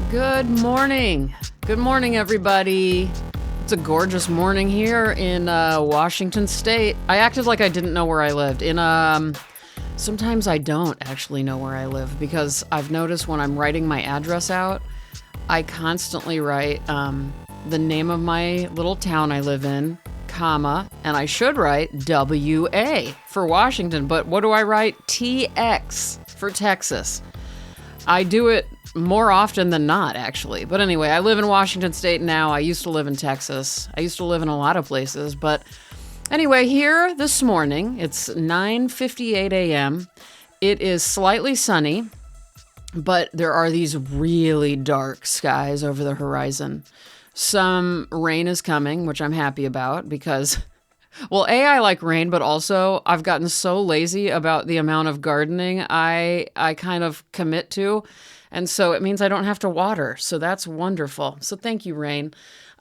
Good morning. Good morning, everybody. It's a gorgeous morning here in Washington State. I acted like I didn't know where I lived. Sometimes I don't actually know where I live because I've noticed when I'm writing my address out, I constantly write the name of my little town I live in, comma, and I should write WA for Washington, but what do I write? TX for Texas. I do it more often than not, actually. But anyway, I live in Washington State now. I used to live in Texas. I used to live in a lot of places. But anyway, here this morning, it's 9:58 a.m. It is slightly sunny, but there are these really dark skies over the horizon. Some rain is coming, which I'm happy about because, well, I like rain, but also I've gotten so lazy about the amount of gardening I kind of commit to. And so it means I don't have to water. So that's wonderful. So thank you, rain.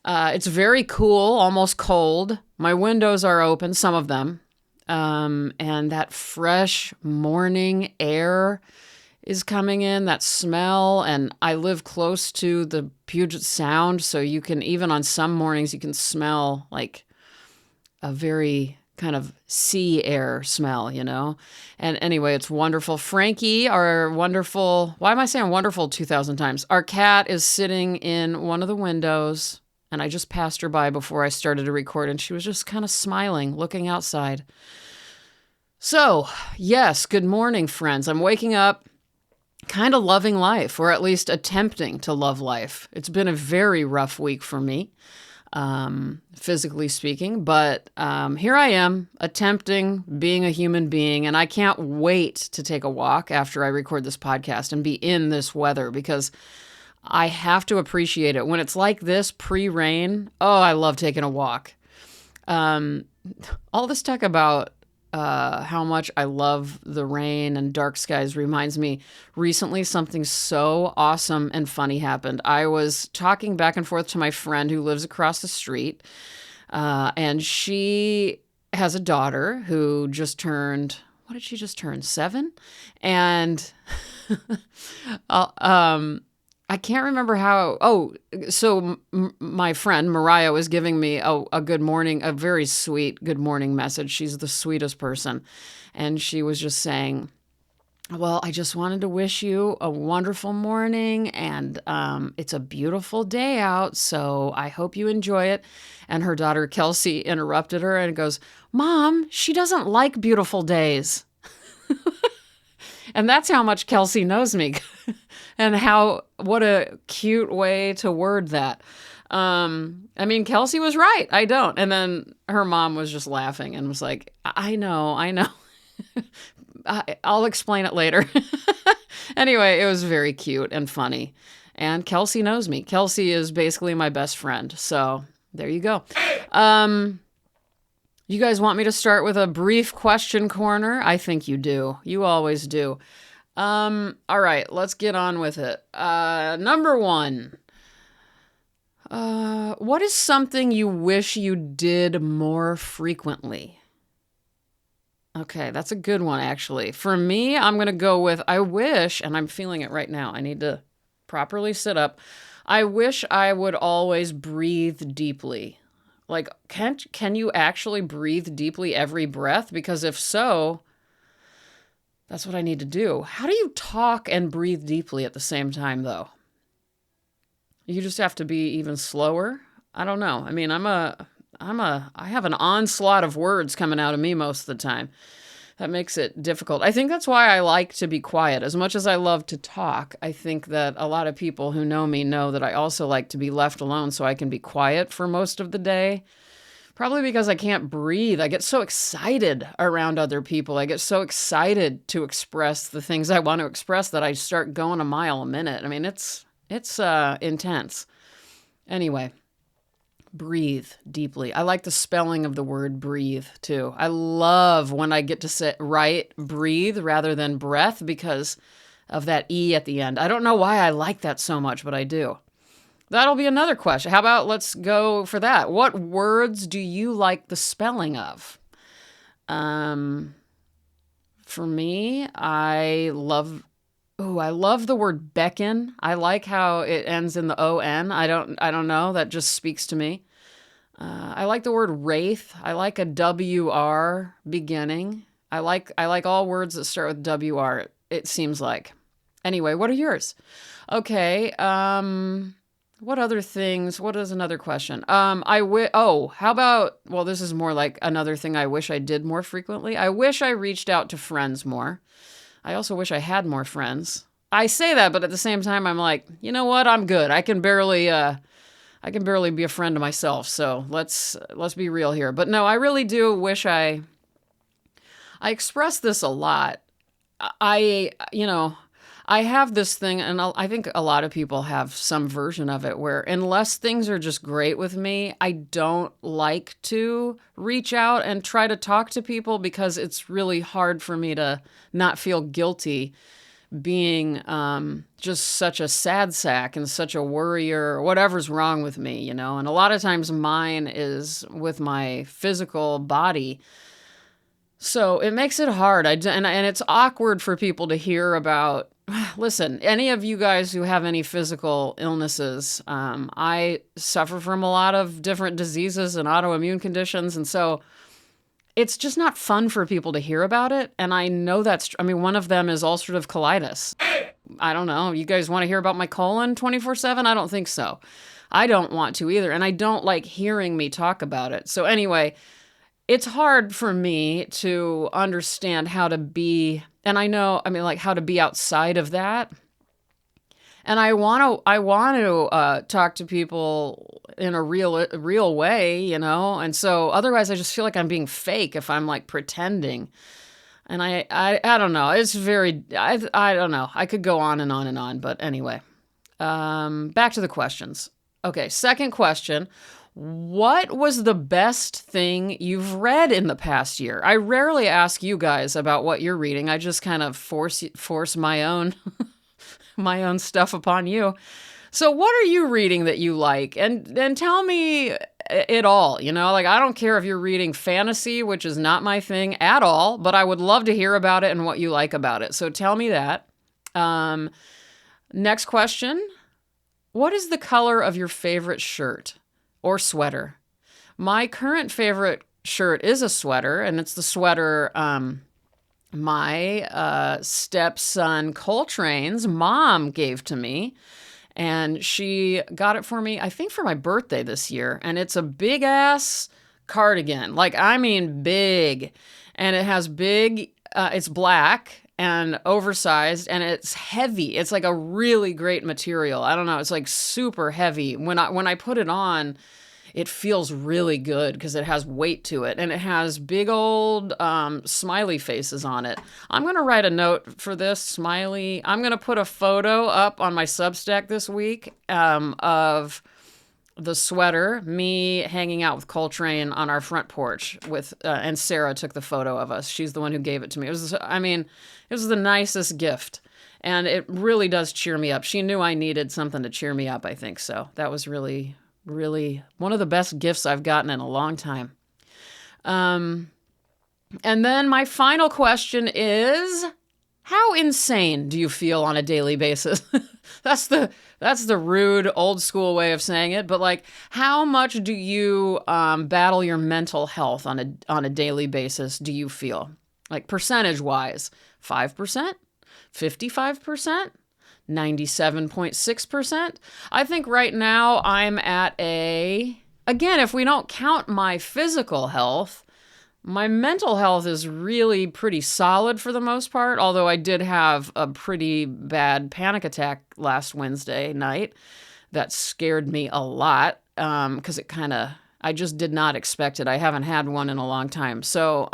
It's very cool, almost cold. My windows are open, some of them. And that fresh morning air is coming in, that smell. And I live close to the Puget Sound. So you can, even on some mornings, you can smell like a very kind of sea air smell, you know? And anyway, it's wonderful. Frankie, our wonderful, why am I saying wonderful 2,000 times? Our cat is sitting in one of the windows, and I just passed her by before I started to record, and she was just kind of smiling, looking outside. So, yes, good morning, friends. I'm waking up kind of loving life, or at least attempting to love life. It's been a very rough week for me. Physically speaking, but here I am attempting being a human being, and I can't wait to take a walk after I record this podcast and be in this weather because I have to appreciate it. When it's like this pre-rain, oh, I love taking a walk. All this talk about how much I love the rain and dark skies reminds me recently something so awesome and funny happened. I was talking back and forth to my friend who lives across the street, and she has a daughter who just turned, what did she just turn? 7? And I can't remember how. So my friend Mariah was giving me a good morning, a very sweet good morning message. She's the sweetest person. And she was just saying, well, I just wanted to wish you a wonderful morning, and it's a beautiful day out, so I hope you enjoy it. And her daughter Kelsey interrupted her and goes, Mom, she doesn't like beautiful days. And that's how much Kelsey knows me. And what a cute way to word that. I mean, Kelsey was right. I don't. And then her mom was just laughing and was like, I know. I'll explain it later. Anyway, it was very cute and funny. And Kelsey knows me. Kelsey is basically my best friend. So there you go. You guys want me to start with a brief question corner? I think you do. You always do. All right, let's get on with it. Number 1. What is something you wish you did more frequently? Okay, that's a good one, actually. For me, I'm going to go with, I wish, and I'm feeling it right now. I need to properly sit up. I wish I would always breathe deeply. Like, can you actually breathe deeply every breath? Because if so, that's what I need to do. How do you talk and breathe deeply at the same time, though? You just have to be even slower? I don't know. I mean, I have an onslaught of words coming out of me most of the time. That makes it difficult. I think that's why I like to be quiet. As much as I love to talk, I think that a lot of people who know me know that I also like to be left alone so I can be quiet for most of the day. Probably because I can't breathe. I get so excited around other people. I get so excited to express the things I want to express that I start going a mile a minute. I mean, it's intense. Anyway, breathe deeply. I like the spelling of the word breathe too. I love when I get to write breathe rather than breath because of that E at the end. I don't know why I like that so much, but I do. That'll be another question. How about let's go for that. What words do you like the spelling of? For me, I love Oh, I love the word beckon. I like how it ends in the O-N. I don't know. That just speaks to me. I like the word wraith. I like a W-R beginning. I like all words that start with W-R, it seems like. Anyway, what are yours? Okay. What other things? What is another question? How about, well, this is more like another thing I wish I did more frequently. I wish I reached out to friends more. I also wish I had more friends. I say that, but at the same time, I'm like, you know what? I'm good. I can barely be a friend to myself. So let's be real here. But no, I really do wish I express this a lot. I have this thing, and I think a lot of people have some version of it where unless things are just great with me, I don't like to reach out and try to talk to people because it's really hard for me to not feel guilty being just such a sad sack and such a worrier, whatever's wrong with me, you know? And a lot of times mine is with my physical body. So it makes it hard. And it's awkward for people to hear about. Listen, any of you guys who have any physical illnesses, I suffer from a lot of different diseases and autoimmune conditions. And so it's just not fun for people to hear about it. And I know one of them is ulcerative colitis. I don't know. You guys want to hear about my colon 24/7? I don't think so. I don't want to either. And I don't like hearing me talk about it. So anyway, it's hard for me to understand how to be, and how to be outside of that. And I want to talk to people in a real way, you know? And so otherwise I just feel like I'm being fake if I'm like pretending. And I don't know. It's I don't know. I could go on and on and on, but anyway. Back to the questions. Okay, second question. What was the best thing you've read in the past year? I rarely ask you guys about what you're reading. I just kind of force my own my own stuff upon you. So what are you reading that you like? And tell me it all, you know? Like, I don't care if you're reading fantasy, which is not my thing at all, but I would love to hear about it and what you like about it. So tell me that. Next question. What is the color of your favorite shirt or sweater? My current favorite shirt is a sweater, and it's the sweater my stepson Coltrane's mom gave to me. And she got it for me, I think, for my birthday this year. And it's a big ass cardigan. Like, I mean, big. And it has it's black and oversized, and it's heavy. It's like a really great material. I don't know. It's like super heavy. When I put it on, it feels really good because it has weight to it, and it has big old smiley faces on it. I'm going to write a note for this smiley. I'm going to put a photo up on my Substack this week of the sweater, me hanging out with Coltrane on our front porch and Sarah took the photo of us. She's the one who gave it to me. It was the nicest gift, and it really does cheer me up. She knew I needed something to cheer me up, I think. So that was really, really one of the best gifts I've gotten in a long time. And then my final question is, how insane do you feel on a daily basis? That's the rude old school way of saying it, but like, how much do you battle your mental health on a daily basis? Do you feel like percentage wise? 5%, 55%, 97.6%. I think right now I'm at again, if we don't count my physical health, my mental health is really pretty solid for the most part, although I did have a pretty bad panic attack last Wednesday night that scared me a lot because I just did not expect it. I haven't had one in a long time. So,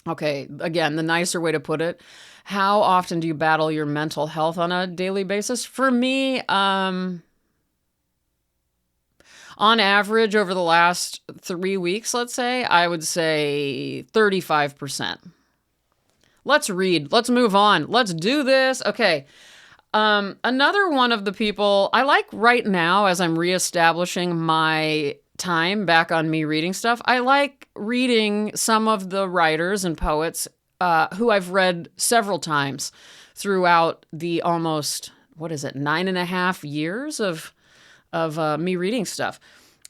okay, again, the nicer way to put it, how often do you battle your mental health on a daily basis? For me, on average, over the last 3 weeks, let's say, I would say 35%. Let's read. Let's move on. Let's do this. Okay. Another one of the people I like right now, as I'm reestablishing my time back on me reading stuff, I like reading some of the writers and poets who I've read several times throughout the almost, 9.5 years of me reading stuff.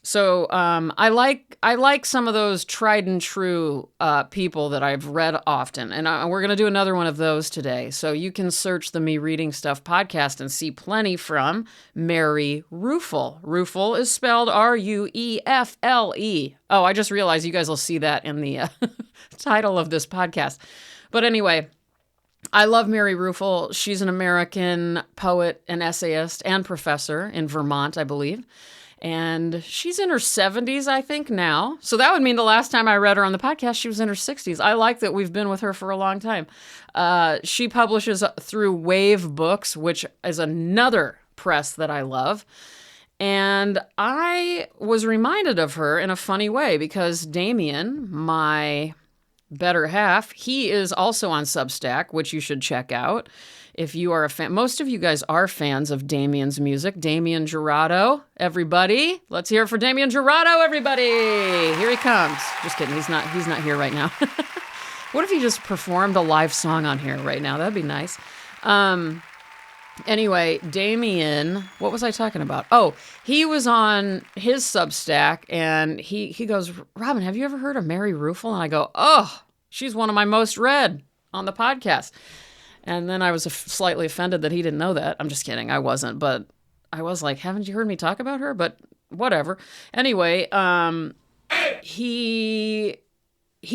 So I like some of those tried and true people that I've read often, and we're gonna do another one of those today. So you can search the Me Reading Stuff podcast and see plenty from Mary Ruefle. Ruefle is spelled Ruefle. Oh, I just realized you guys will see that in the title of this podcast. But anyway, I love Mary Ruefle. She's an American poet and essayist and professor in Vermont, I believe. And she's in her 70s, I think, now. So that would mean the last time I read her on the podcast, she was in her 60s. I like that we've been with her for a long time. She publishes through Wave Books, which is another press that I love. And I was reminded of her in a funny way because Damien, my better half, he is also on Substack, which you should check out. If you are a fan, most of you guys are fans of Damien's music. Damien Jurado, everybody. Let's hear it for Damien Jurado, everybody. Here he comes. Just kidding. He's not here right now. What if he just performed a live song on here right now? That'd be nice. Anyway, Damien, what was I talking about? Oh, he was on his Substack and he goes, Robin, have you ever heard of Mary Ruefle? And I go, oh, she's one of my most read on the podcast. And then I was slightly offended that he didn't know that. I'm just kidding. I wasn't. But I was like, haven't you heard me talk about her? But whatever. Anyway, he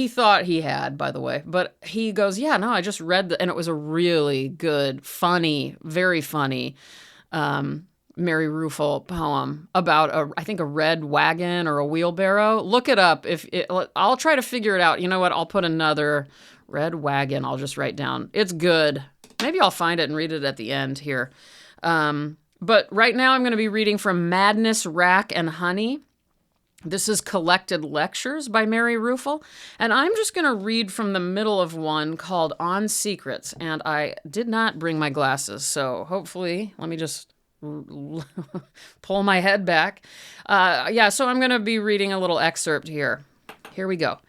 thought he had, by the way. But he goes, yeah, no, I just read and it was a really good, funny, very funny Mary Ruefle poem about, I think, a red wagon or a wheelbarrow. Look it up. I'll try to figure it out. You know what? I'll put another red wagon. I'll just write down. It's good. Maybe I'll find it and read it at the end here. But right now I'm going to be reading from Madness, Rack, and Honey. This is Collected Lectures by Mary Ruefle. And I'm just going to read from the middle of one called On Secrets. And I did not bring my glasses. So hopefully, let me just pull my head back. So I'm going to be reading a little excerpt here. Here we go.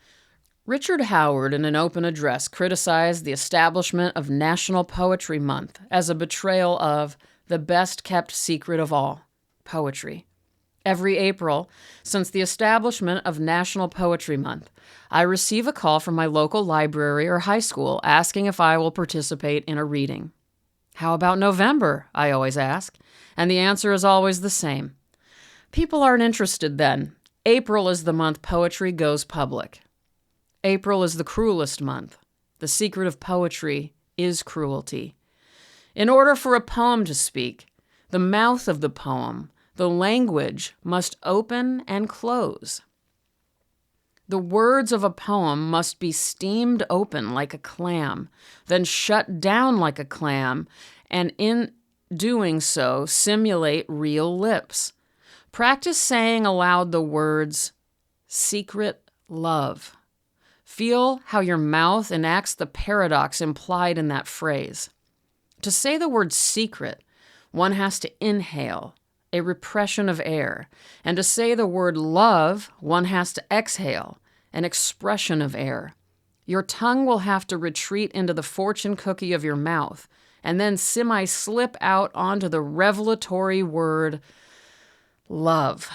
Richard Howard, in an open address, criticized the establishment of National Poetry Month as a betrayal of the best-kept secret of all, poetry. Every April, since the establishment of National Poetry Month, I receive a call from my local library or high school asking if I will participate in a reading. How about November? I always ask, and the answer is always the same. People aren't interested then. April is the month poetry goes public. April is the cruelest month. The secret of poetry is cruelty. In order for a poem to speak, the mouth of the poem, the language, must open and close. The words of a poem must be steamed open like a clam, then shut down like a clam, and in doing so, simulate real lips. Practice saying aloud the words, secret love. Feel how your mouth enacts the paradox implied in that phrase. To say the word secret, one has to inhale, a repression of air, and to say the word love, one has to exhale, an expression of air. Your tongue will have to retreat into the fortune cookie of your mouth, and then semi-slip out onto the revelatory word love.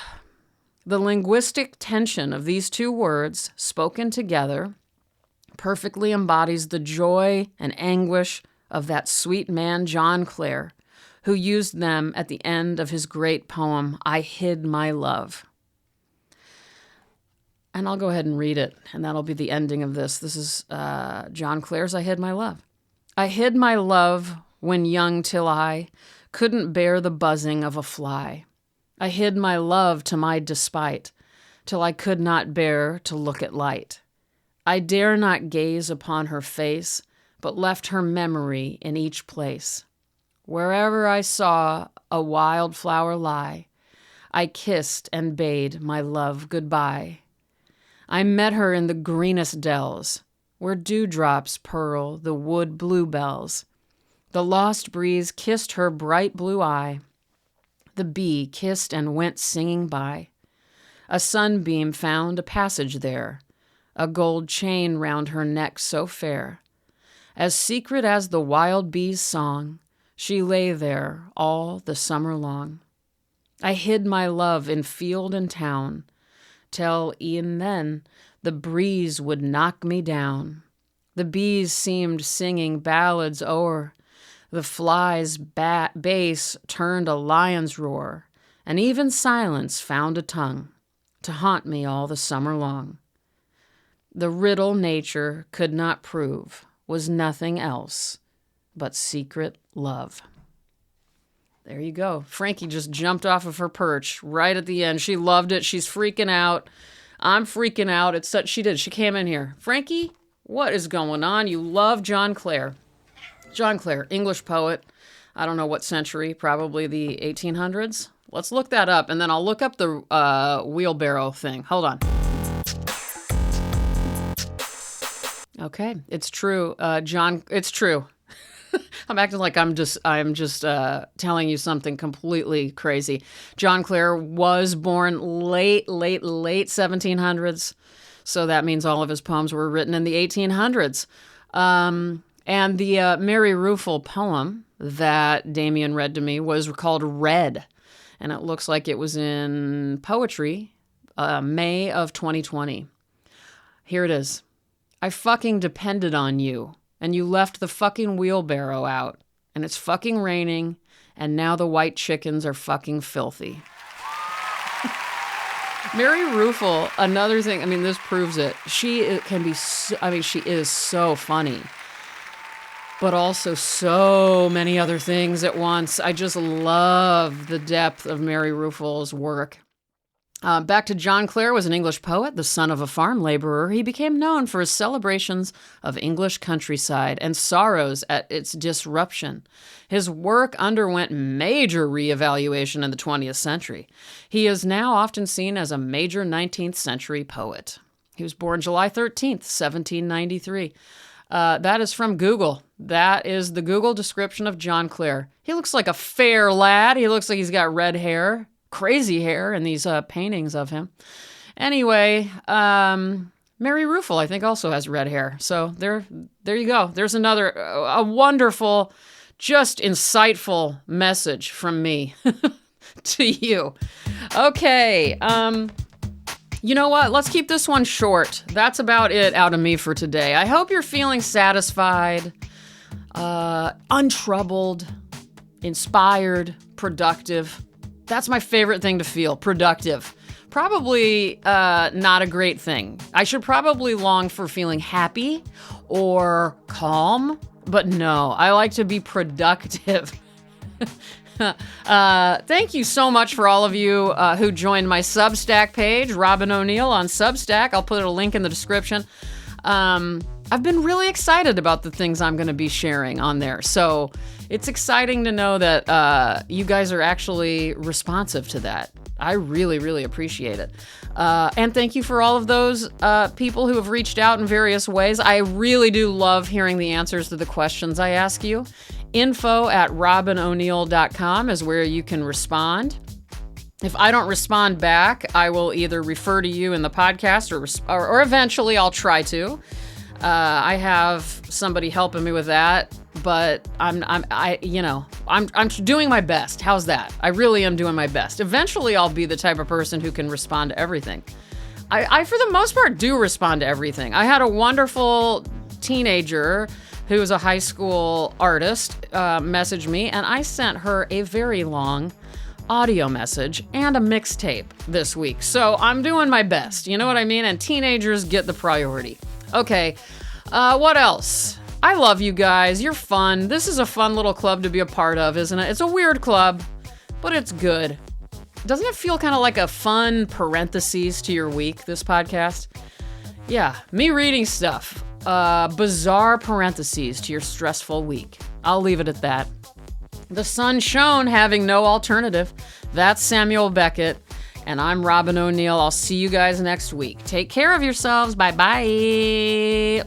The linguistic tension of these two words, spoken together, perfectly embodies the joy and anguish of that sweet man, John Clare, who used them at the end of his great poem, I Hid My Love. And I'll go ahead and read it, and that'll be the ending of this. This is John Clare's I Hid My Love. I hid my love when young till I couldn't bear the buzzing of a fly. I hid my love to my despite, till I could not bear to look at light. I dare not gaze upon her face, but left her memory in each place. Wherever I saw a wild flower lie, I kissed and bade my love goodbye. I met her in the greenest dells, where dewdrops pearl the wood bluebells. The lost breeze kissed her bright blue eye. The bee kissed and went singing by. A sunbeam found a passage there, a gold chain round her neck so fair. As secret as the wild bee's song, she lay there all the summer long. I hid my love in field and town, till e'en then the breeze would knock me down. The bees seemed singing ballads o'er, the fly's bass turned a lion's roar, and even silence found a tongue to haunt me all the summer long. The riddle nature could not prove was nothing else but secret love. There you go. Frankie just jumped off of her perch right at the end. She loved it. She's freaking out. I'm freaking out. It's such, she did. She came in here. Frankie, what is going on? You love John Clare. John Clare, English poet. I don't know what century, probably the 1800s. Let's look that up, and then I'll look up the wheelbarrow thing. Hold on. Okay, it's true. John, it's true. I'm acting like I'm just telling you something completely crazy. John Clare was born late 1700s. So that means all of his poems were written in the 1800s. And the Mary Ruefle poem that Damien read to me was called Red. And it looks like it was in Poetry, May of 2020. Here it is. I fucking depended on you, and you left the fucking wheelbarrow out, and it's fucking raining, and now the white chickens are fucking filthy. Mary Ruefle, another thing, I mean, this proves it. She can be, she is so funny, but also so many other things at once. I just love the depth of Mary Ruefle's work. Back to John Clare was an English poet, the son of a farm laborer. He became known for his celebrations of English countryside and sorrows at its disruption. His work underwent major reevaluation in the 20th century. He is now often seen as a major 19th century poet. He was born July 13th, 1793. That is from Google. That is the Google description of John Clare. He looks like a fair lad. He looks like he's got red hair. Crazy hair in these paintings of him. Anyway, Mary Ruefle, I think, also has red hair. So there you go. There's another, a wonderful, just insightful message from me to you. Okay. You know what? Let's keep this one short. That's about it out of me for today. I hope you're feeling satisfied, untroubled, inspired, productive. That's my favorite thing to feel, productive. Probably not a great thing. I should probably long for feeling happy or calm, but no, I like to be productive. Thank you so much for all of you who joined my Substack page, Robin O'Neill on Substack. I'll put a link in the description. I've been really excited about the things I'm going to be sharing on there. So it's exciting to know that you guys are actually responsive to that. I really, really appreciate it. And thank you for all of those people who have reached out in various ways. I really do love hearing the answers to the questions I ask you. info@robinoneal.com is where you can respond. If I don't respond back, I will either refer to you in the podcast or eventually I'll try to. I have somebody helping me with that, but I'm doing my best. How's that? I really am doing my best. Eventually I'll be the type of person who can respond to everything. I for the most part do respond to everything. I had a wonderful teenager who is a high school artist message me, and I sent her a very long audio message and a mixtape this week. So I'm doing my best. You know what I mean? And teenagers get the priority. Okay, what else? I love you guys. You're fun. This is a fun little club to be a part of, isn't it? It's a weird club, but it's good. Doesn't it feel kind of like a fun parentheses to your week, this podcast? Yeah, me reading stuff. Bizarre parentheses to your stressful week. I'll leave it at that. The sun shone, having no alternative. That's Samuel Beckett. And I'm Robin O'Neill. I'll see you guys next week. Take care of yourselves. Bye-bye.